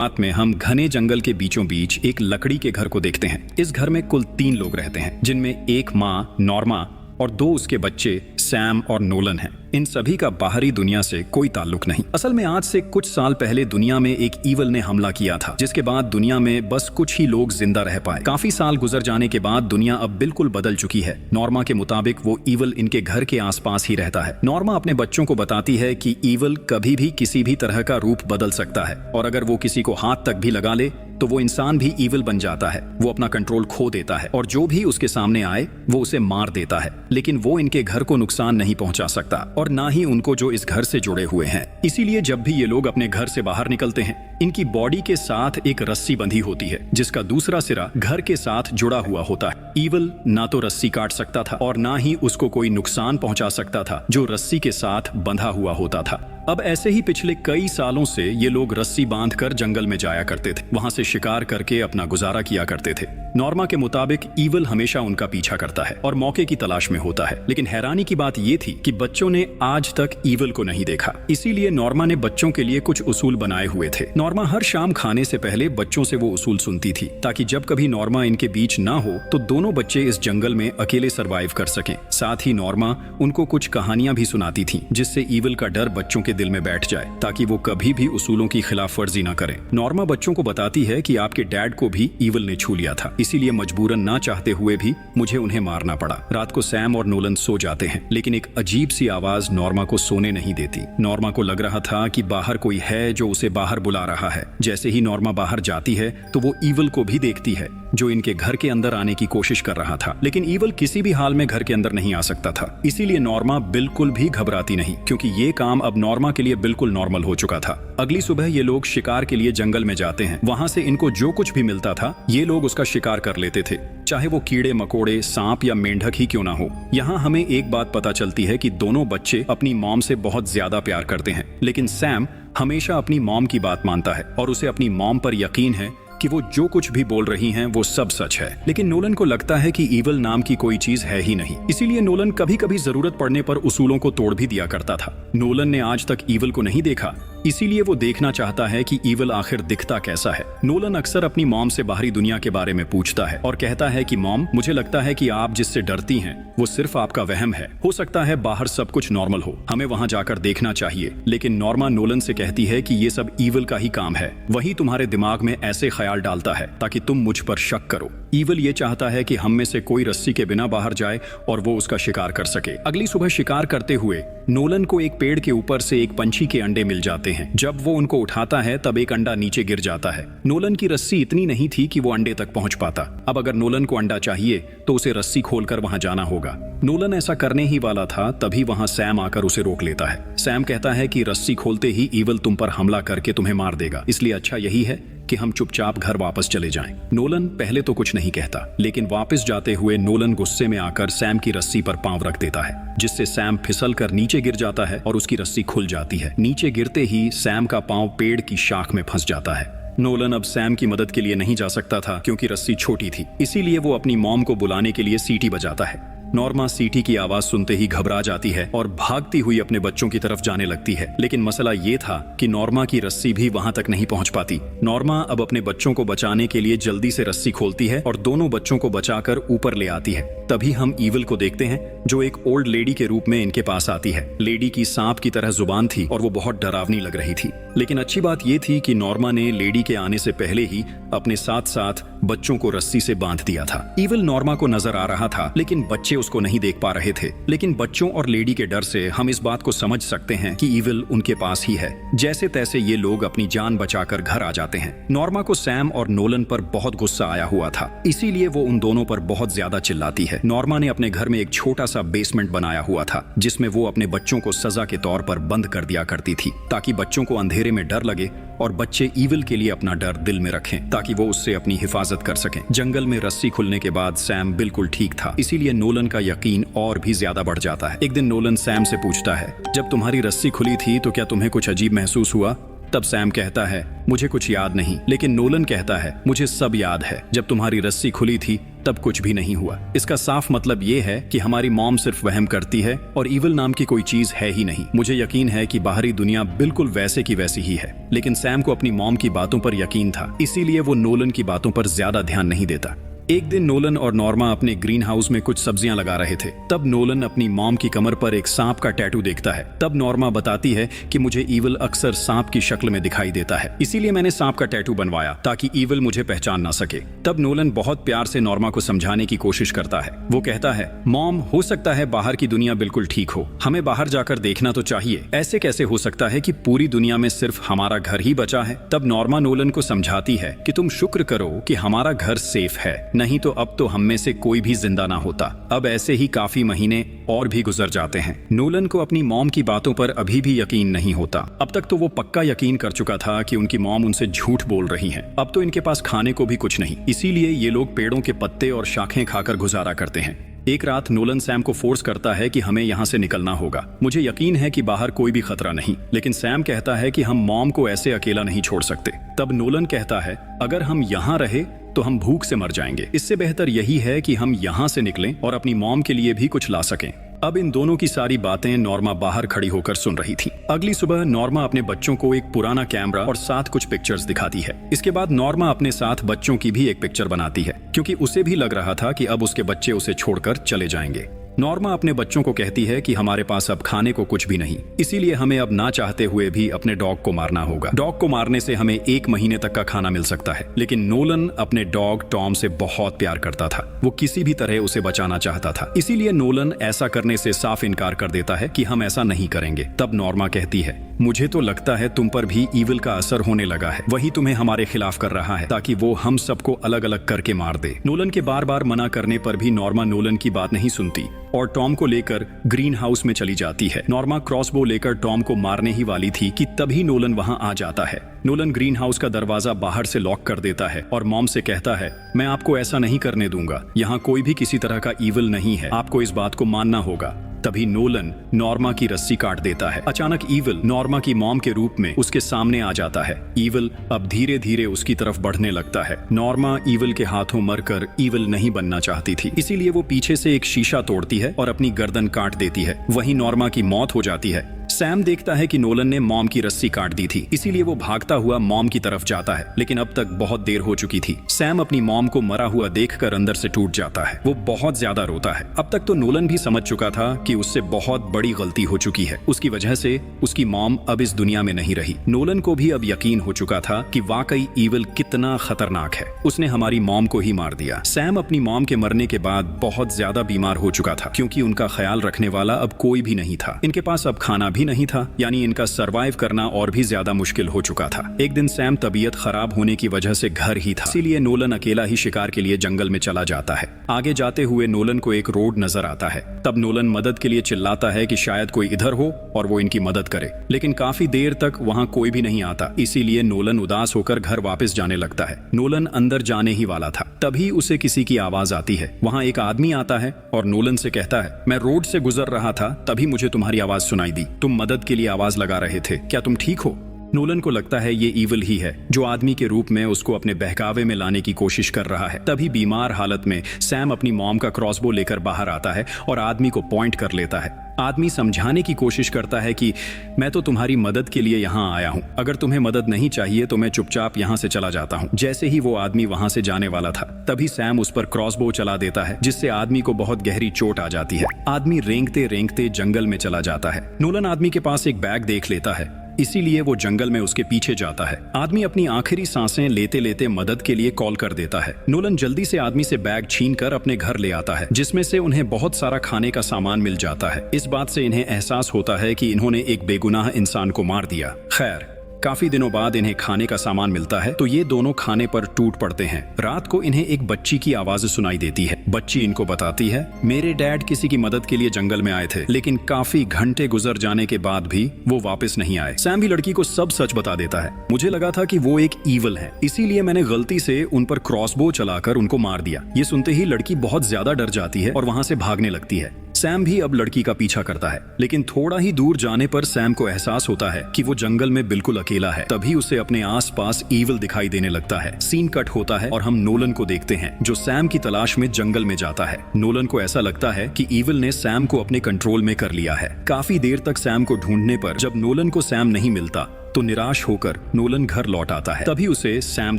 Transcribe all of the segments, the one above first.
रात में हम घने जंगल के बीचों बीच एक लकड़ी के घर को देखते हैं। इस घर में कुल 3 लोग रहते हैं, जिनमें एक माँ नॉर्मा और 2 उसके बच्चे सैम और नोलन हैं। इन सभी का बाहरी दुनिया से कोई ताल्लुक नहीं। असल में आज से कुछ साल पहले दुनिया में एक ईवल ने हमला किया था, जिसके बाद दुनिया में बस कुछ ही लोग जिंदा रह पाए। काफी साल गुजर जाने के बाद दुनिया अब बिल्कुल बदल चुकी है। नॉर्मा के मुताबिक वो ईवल इनके घर के आसपास ही रहता है। नॉर्मा अपने बच्चों को बताती है कि ईवल कभी भी किसी भी तरह का रूप बदल सकता है और अगर वो किसी को हाथ तक भी लगा ले तो वो इंसान भी ईवल बन जाता है। वो अपना कंट्रोल खो देता है और जो भी उसके सामने आए वो उसे मार देता है, लेकिन वो इनके घर को नुकसान नहीं पहुंचा सकता और ना ही उनको जो इस घर से जुड़े हुए हैं। इसीलिए जब भी ये लोग अपने घर से बाहर निकलते हैं, इनकी बॉडी के साथ एक रस्सी बंधी होती है, जिसका दूसरा सिरा घर के साथ जुड़ा हुआ होता है। ईवल ना तो रस्सी काट सकता था और ना ही उसको कोई नुकसान पहुंचा सकता था जो रस्सी के साथ बंधा हुआ होता था। अब ऐसे ही पिछले कई सालों से ये लोग रस्सी बांधकर जंगल में जाया करते थे, वहां से शिकार करके अपना गुजारा किया करते थे। नॉर्मा के मुताबिक ईवल हमेशा उनका पीछा करता है और मौके की तलाश में होता है, लेकिन हैरानी की बात ये थी कि बच्चों ने आज तक ईवल को नहीं देखा। इसीलिए नॉर्मा ने बच्चों के लिए कुछ उसूल बनाए हुए थे। नॉर्मा हर शाम खाने से पहले बच्चों से वो उसूल सुनती थी, ताकि जब कभी नॉर्मा इनके बीच ना हो तो दोनों बच्चे इस जंगल में अकेले सरवाइव कर सकें। साथ ही नॉर्मा उनको कुछ कहानियां भी सुनाती थी, जिससे ईवल का डर बच्चों के दिल में बैठ जाए, ताकि वो कभी भी उसूलों की खिलाफ वर्जी ना करें। नॉर्मा बच्चों को बताती है कि आपके डैड को भी ईवल ने छू लिया था, इसीलिए मजबूरन ना चाहते हुए भी मुझे उन्हें मारना पड़ा। रात को सैम और नोलन सो जाते हैं, लेकिन एक अजीब सी आवाज नॉर्मा को सोने नहीं देती। नॉर्मा को लग रहा था कि बाहर कोई है जो उसे बाहर बुला रहा है। जैसे ही नॉर्मा बाहर जाती है तो वो ईवल को भी देखती है, जो इनके घर के अंदर आने की कोशिश कर रहा था, लेकिन ईवल किसी भी हाल में घर के अंदर नहीं आ सकता था। इसीलिए नॉर्मा बिल्कुल भी घबराती नहीं, क्योंकि ये काम अब नॉर्मा के लिए बिल्कुल नॉर्मल हो चुका था। अगली सुबह ये लोग शिकार के लिए जंगल में जाते हैं। वहां से इनको जो कुछ भी मिलता था ये लोग उसका शिकार कर लेते थे, चाहे वो कीड़े मकोड़े, सांप या मेंढक ही क्यों ना हो। यहाँ हमें एक बात पता चलती है कि दोनों बच्चे अपनी मॉम से बहुत ज्यादा प्यार करते हैं, लेकिन सैम हमेशा अपनी मॉम की बात मानता है और उसे अपनी मॉम पर यकीन है कि वो जो कुछ भी बोल रही हैं वो सब सच है। लेकिन नोलन को लगता है कि ईवल नाम की कोई चीज है ही नहीं, इसीलिए नोलन कभी कभी जरूरत पड़ने पर उसूलों को तोड़ भी दिया करता था। नोलन ने आज तक ईवल को नहीं देखा, इसीलिए वो देखना चाहता है कि ईवल आखिर दिखता कैसा है। नोलन अक्सर अपनी मॉम से बाहरी दुनिया के बारे में पूछता है और कहता है कि मॉम, मुझे लगता है कि आप जिससे डरती हैं वो सिर्फ आपका वहम है। हो सकता है बाहर सब कुछ नॉर्मल हो, हमें वहां जाकर देखना चाहिए। लेकिन नॉर्मा नोलन से कहती है कि ये सब ईवल का ही काम है, वही तुम्हारे दिमाग में ऐसे ख्याल डालता है ताकि तुम मुझ पर शक करो। ईवल ये चाहता है कि हम में से कोई रस्सी के बिना बाहर जाए और वो उसका शिकार कर सके। अगली सुबह शिकार करते हुए नोलन को एक पेड़ के ऊपर से एक पंछी के अंडे मिल जाते हैं। जब वो उनको उठाता है तब एक अंडा नीचे गिर जाता है। नोलन की रस्सी इतनी नहीं थी कि वो अंडे तक पहुंच पाता। अब अगर नोलन को अंडा चाहिए तो उसे रस्सी खोलकर वहां जाना होगा। नोलन ऐसा करने ही वाला था, तभी वहां सैम आकर उसे रोक लेता है। सैम कहता है कि रस्सी खोलते ही ईवल तुम पर हमला करके तुम्हें मार देगा, इसलिए अच्छा यही है कि हम चुपचाप घर वापस चले जाएं। नोलन पहले तो कुछ नहीं कहता, लेकिन वापस जाते हुए नोलन गुस्से में आकर सैम की रस्सी पर पांव रख देता है, जिससे सैम फिसल कर नीचे गिर जाता है और उसकी रस्सी खुल जाती है। नीचे गिरते ही सैम का पांव पेड़ की शाख में फंस जाता है। नोलन अब सैम की मदद के लिए नहीं जा सकता था, क्योंकि रस्सी छोटी थी, इसीलिए वो अपनी मॉम को बुलाने के लिए सीटी बजाता है। नॉर्मा सीटी की आवाज सुनते ही घबरा जाती है और भागती हुई अपने बच्चों की तरफ जाने लगती है, लेकिन मसला ये था कि नॉर्मा की रस्सी भी वहां तक नहीं पहुंच पाती। नॉर्मा अब अपने बच्चों को बचाने के लिए जल्दी से रस्सी खोलती है और दोनों बच्चों को बचाकर ऊपर ले आती है। तभी हम ईवल को देखते हैं, जो एक ओल्ड लेडी के रूप में इनके पास आती है। लेडी की सांप की तरह जुबान थी और वो बहुत डरावनी लग रही थी, लेकिन अच्छी बात ये थी कि नॉर्मा ने लेडी के आने से पहले ही अपने साथ साथ बच्चों को रस्सी से बांध दिया था। ईवल नॉर्मा को नजर आ रहा था, लेकिन बच्चे उसको नहीं देख पा रहे थे। लेकिन बच्चों और लेडी के डर से हम इस बात को समझ सकते हैं कि ईवल उनके पास ही है। जैसे तैसे ये लोग अपनी जान बचाकर घर आ जाते हैं। नॉर्मा को सैम और नोलन पर बहुत गुस्सा आया हुआ था, इसीलिए वो उन दोनों पर बहुत ज्यादा चिल्लाती है। नॉर्मा ने अपने घर में एक छोटा सा बेसमेंट बनाया हुआ था, जिसमें वो अपने बच्चों को सजा के तौर पर बंद कर दिया करती थी, ताकि बच्चों को अंधेरे में डर लगे और बच्चे ईवल के लिए अपना डर दिल में रखें, ताकि वो उससे अपनी हिफाजत कर सकें। जंगल में रस्सी खुलने के बाद सैम बिल्कुल ठीक था, इसीलिए नोलन का यकीन और भी ज्यादा बढ़ जाता है। एक दिन नोलन सैम से पूछता है, जब तुम्हारी रस्सी खुली थी तो क्या तुम्हें कुछ अजीब महसूस हुआ? तब सैम कहता है मुझे कुछ याद नहीं, लेकिन नोलन कहता है मुझे सब याद है। जब तुम्हारी रस्सी खुली थी तब कुछ भी नहीं हुआ। इसका साफ मतलब ये है कि हमारी मॉम सिर्फ वहम करती है और ईविल नाम की कोई चीज है ही नहीं। मुझे यकीन है कि बाहरी दुनिया बिल्कुल वैसे की वैसी ही है, लेकिन सैम को अपनी मॉम की बातों पर यकीन था, इसीलिए वो नोलन की बातों पर ज्यादा ध्यान नहीं देता। एक दिन नोलन और नॉर्मा अपने ग्रीन हाउस में कुछ सब्जियां लगा रहे थे। तब नोलन अपनी मॉम की कमर पर एक सांप का टैटू देखता है। तब नॉर्मा बताती है कि मुझे ईविल अक्सर सांप की शक्ल में दिखाई देता है, इसीलिए मैंने सांप का टैटू बनवाया ताकि ईविल मुझे पहचान ना सके। तब नोलन बहुत प्यार से नॉर्मा को समझाने की कोशिश करता है। वो कहता है मॉम, हो सकता है बाहर की दुनिया बिल्कुल ठीक हो, हमें बाहर जाकर देखना तो चाहिए। ऐसे कैसे हो सकता है कि पूरी दुनिया में सिर्फ हमारा घर ही बचा है? तब नॉर्मा नोलन को समझाती है कि तुम शुक्र करो कि हमारा घर सेफ है, नहीं तो अब तो हम में से कोई भी जिंदा ना होता। अब ऐसे ही काफी महीने और भी गुजर जाते हैं। नोलन को अपनी मॉम की बातों पर अभी भी यकीन नहीं होता। अब तक तो वो पक्का यकीन कर चुका था कि उनकी मॉम उनसे झूठ बोल रही हैं। अब तो इनके पास खाने को भी कुछ नहीं, इसीलिए ये लोग पेड़ों के पत्ते और शाखें खाकर गुजारा करते हैं। एक रात नोलन सैम को फोर्स करता है कि हमें यहाँ से निकलना होगा। मुझे यकीन है कि बाहर कोई भी खतरा नहीं, लेकिन सैम कहता है कि हम मॉम को ऐसे अकेला नहीं छोड़ सकते। तब नोलन कहता है अगर हम यहाँ रहे तो हम भूख से मर जाएंगे, इससे बेहतर यही है कि हम यहाँ से निकलें और अपनी मॉम के लिए भी कुछ ला सकें। अब इन दोनों की सारी बातें नॉर्मा बाहर खड़ी होकर सुन रही थी। अगली सुबह नॉर्मा अपने बच्चों को एक पुराना कैमरा और साथ कुछ पिक्चर्स दिखाती है। इसके बाद नॉर्मा अपने साथ बच्चों की भी एक पिक्चर बनाती है, क्योंकि उसे भी लग रहा था कि अब उसके बच्चे उसे छोड़कर चले जाएंगे। नॉर्मा अपने बच्चों को कहती है कि हमारे पास अब खाने को कुछ भी नहीं, इसीलिए हमें अब ना चाहते हुए भी अपने डॉग को मारना होगा। डॉग को मारने से हमें 1 महीने तक का खाना मिल सकता है। लेकिन नोलन अपने डॉग टॉम से बहुत प्यार करता था, वो किसी भी तरह उसे बचाना चाहता था, इसीलिए नोलन ऐसा करने से साफ इनकार कर देता है कि हम ऐसा नहीं करेंगे। तब नॉर्मा कहती है मुझे तो लगता है तुम पर भी ईविल का असर होने लगा है, वही तुम्हें हमारे खिलाफ कर रहा है ताकि वो हम सबको अलग अलग करके मार दे। नोलन के बार बार मना करने पर भी नॉर्मा नोलन की बात नहीं सुनती और टॉम को लेकर ग्रीन हाउस में चली जाती है। नॉर्मा क्रॉसबो लेकर टॉम को मारने ही वाली थी कि तभी नोलन वहां आ जाता है। नोलन ग्रीन हाउस का दरवाजा बाहर से लॉक कर देता है और मॉम से कहता है मैं आपको ऐसा नहीं करने दूंगा, यहाँ कोई भी किसी तरह का ईविल नहीं है, आपको इस बात को मानना होगा। तभी नोलन नॉर्मा की रस्सी काट देता है। अचानक ईविल नॉर्मा की मॉम के रूप में उसके सामने आ जाता है। ईविल अब धीरे धीरे उसकी तरफ बढ़ने लगता है। नॉर्मा ईविल के हाथों मरकर ईविल नहीं बनना चाहती थी, इसीलिए वो पीछे से एक शीशा तोड़ती है और अपनी गर्दन काट देती है। वहीं नॉर्मा की मौत हो जाती है। सैम देखता है कि नोलन ने मॉम की रस्सी काट दी थी, इसीलिए वो भागता हुआ मॉम की तरफ जाता है, लेकिन अब तक बहुत देर हो चुकी थी। सैम अपनी मॉम को मरा हुआ देखकर अंदर से टूट जाता है। वो बहुत ज्यादा रोता है। अब तक तो नोलन भी समझ चुका था कि उससे बहुत बड़ी गलती हो चुकी है, उसकी वजह से उसकी मॉम अब इस दुनिया में नहीं रही। नोलन को भी अब यकीन हो चुका था कि वाकई ईविल कितना खतरनाक है, उसने हमारी मॉम को ही मार दिया। सैम अपनी मॉम के मरने के बाद बहुत ज्यादा बीमार हो चुका था, क्योंकि उनका ख्याल रखने वाला अब कोई भी नहीं था। इनके पास अब खाना भी नहीं था, यानी इनका सरवाइव करना और भी ज्यादा मुश्किल हो चुका था। एक दिन सैम तबीयत खराब होने की वजह से घर ही था, इसीलिए नोलन अकेला ही शिकार के लिए जंगल में चला जाता है। आगे जाते हुए नोलन को एक रोड नजर आता है। तब नोलन मदद के लिए चिल्लाता है कि शायद कोई इधर हो और वो इनकी मदद करे, लेकिन काफी देर तक वहां कोई भी नहीं आता, इसीलिए नोलन उदास होकर घर वापस जाने लगता है। नोलन अंदर जाने ही वाला था, तभी उसे किसी की आवाज आती है। वहां एक आदमी आता है और नोलन से कहता है मैं रोड से गुजर रहा था, तभी मुझे तुम्हारी आवाज सुनाई दी, तुम मदद के लिए आवाज लगा रहे थे, क्या तुम ठीक हो? नोलन को लगता है ये ईविल ही है जो आदमी के रूप में उसको अपने बहकावे में लाने की कोशिश कर रहा है। तभी बीमार हालत में सैम अपनी मॉम का क्रॉसबो लेकर बाहर आता है और आदमी को पॉइंट कर लेता है। आदमी समझाने की कोशिश करता है कि मैं तो तुम्हारी मदद के लिए यहाँ आया हूँ, अगर तुम्हें मदद नहीं चाहिए तो मैं चुपचाप यहाँ से चला जाता हूँ। जैसे ही वो आदमी वहाँ से जाने वाला था, तभी सैम उस पर क्रॉसबो चला देता है, जिससे आदमी को बहुत गहरी चोट आ जाती है। आदमी रेंगते रेंगते जंगल में चला जाता है। नोलन आदमी के पास एक बैग देख लेता है, इसीलिए वो जंगल में उसके पीछे जाता है। आदमी अपनी आखिरी सांसें लेते लेते मदद के लिए कॉल कर देता है। नोलन जल्दी से आदमी से बैग छीनकर अपने घर ले आता है, जिसमें से उन्हें बहुत सारा खाने का सामान मिल जाता है। इस बात से इन्हें एहसास होता है कि इन्होंने एक बेगुनाह इंसान को मार दिया। खैर, काफी दिनों बाद इन्हें खाने का सामान मिलता है, तो ये दोनों खाने पर टूट पड़ते हैं। रात को इन्हें एक बच्ची की आवाज सुनाई देती है। बच्ची इनको बताती है मेरे डैड किसी की मदद के लिए जंगल में आए थे, लेकिन काफी घंटे गुजर जाने के बाद भी वो वापस नहीं आए। सैम भी लड़की को सब सच बता देता है। मुझे लगा था कि वो एक ईविल है, इसीलिए मैंने गलती से उन पर क्रॉसबो चलाकर उनको मार दिया। ये सुनते ही लड़की बहुत ज्यादा डर जाती है और वहां से भागने लगती है। सैम भी अब लड़की का पीछा करता है, लेकिन थोड़ा ही दूर जाने पर सैम को एहसास होता है कि वो जंगल में बिल्कुल अकेला है। तभी उसे अपने आसपास ईविल दिखाई देने लगता है। सीन कट होता है और हम नोलन को देखते हैं जो सैम की तलाश में जंगल में जाता है। नोलन को ऐसा लगता है कि ईविल ने सैम को अपने कंट्रोल में कर लिया है। काफी देर तक सैम को ढूंढने पर जब नोलन को सैम नहीं मिलता तो निराश होकर नोलन घर लौट आता है। तभी उसे सैम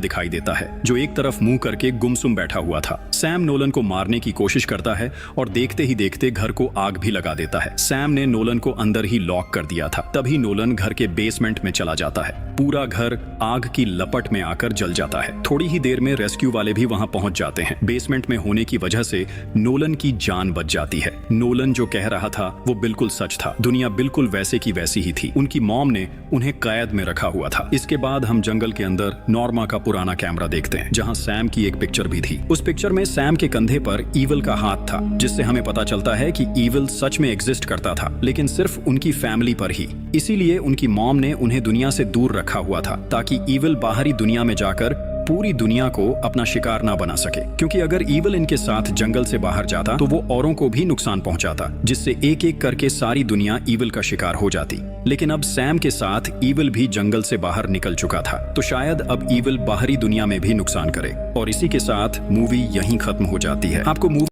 दिखाई देता है जो एक तरफ मुंह करके गुमसुम बैठा हुआ था। सैम नोलन को मारने की कोशिश करता है और देखते ही देखते घर को आग भी लगा देता है। सैम ने नोलन को अंदर ही लॉक कर दिया था। तभी नोलन घर के बेसमेंट में चला जाता है। पूरा घर आग की लपट में आकर जल जाता है। थोड़ी ही देर में रेस्क्यू वाले भी वहां पहुंच जाते हैं। बेसमेंट में होने की वजह से नोलन की जान बच जाती है। नोलन जो कह रहा था वो बिल्कुल सच था। दुनिया बिल्कुल वैसे की वैसी ही थी। उनकी मॉम ने उन्हें कैद में रखा हुआ था। इसके बाद हम जंगल के अंदर नॉर्मा का पुराना कैमरा देखते हैं जहां सैम की एक पिक्चर भी थी। उस पिक्चर में सैम के कंधे पर ईविल का हाथ था, जिससे हमें पता चलता है कि ईविल सच में एग्जिस्ट करता था, लेकिन सिर्फ उनकी फैमिली पर ही। इसीलिए उनकी मॉम ने उन्हें दुनिया से दूर रखा हुआ था ताकि ईविल बाहरी दुनिया में जाकर पूरी दुनिया को अपना शिकार ना बना सके, क्योंकि अगर ईविल इनके साथ जंगल से बाहर जाता तो वो औरों को भी नुकसान पहुंचाता, जिससे एक एक करके सारी दुनिया ईविल का शिकार हो जाती। लेकिन अब सैम के साथ ईविल भी जंगल से बाहर निकल चुका था, तो शायद अब ईविल बाहरी दुनिया में भी नुकसान करे। और इसी के साथ मूवी यहीं खत्म हो जाती है। आपको मूवी